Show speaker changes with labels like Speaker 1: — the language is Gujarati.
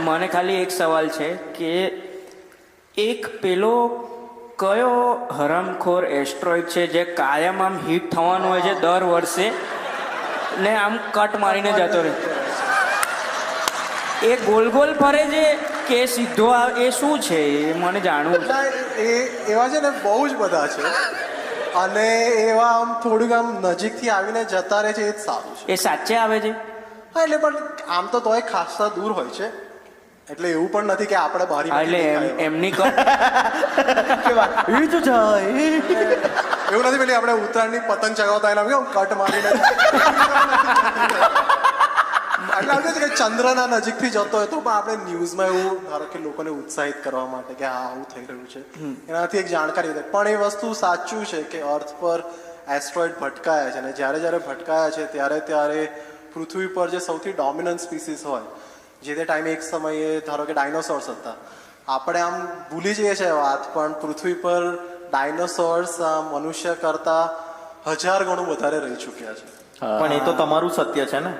Speaker 1: મને ખાલી એક સવાલ છે કે એક પેલો કયો હરામખોર એસ્ટ્રોઇડ છે જે કાયમ આમ હિટ થવાનું હોય છે દર વર્ષે ને આમ કટ મારીને જતો રહે? એ ગોલ ગોલ ફરે છે કે સીધો એ શું છે એ મને જાણવું છે.
Speaker 2: એ એવા છે ને બહુ જ બધા છે અને એવા આમ થોડુંક આમ નજીકથી આવીને જતા રહે છે એ જ સારું છે.
Speaker 1: એ સાચે આવે છે?
Speaker 2: હા એટલે પણ આમ તો તોય ખાસા દૂર હોય છે એટલે એવું પણ નથી કે આપણે બારી
Speaker 1: એટલે એમની કટ
Speaker 2: એવું નથી પેલી આપણે ઉત્તરાયણની પતંગ ચગાવતા એના કેવું કટ મારીને એટલે આપણે કે ચંદ્રના નજીકથી જતો હોય તો પણ આપણે ન્યૂઝમાં એવું ધારો કે લોકોને ઉત્સાહિત કરવા માટે કે હા આવું થઈ રહ્યું છે એનાથી એક જાણકારી વધે. પણ એ વસ્તુ સાચું છે કે અર્થ પર એસ્ટ્રોઇડ ભટકાયા છે અને જ્યારે જ્યારે ભટકાયા છે ત્યારે પૃથ્વી પર જે સૌથી ડોમિનન્ટ સ્પીસીસ હોય જે તે ટાઈમે એક સમયે ધારો કે ડાયનોસોર્સ હતા. આપણે આમ ભૂલી જઈએ છીએ વાત પણ પૃથ્વી પર ડાયનોસોર્સ મનુષ્ય કરતા 1000 ગણું વધારે રહી ચૂક્યા છે.
Speaker 3: પણ એ તો તમારું સત્ય છે ને.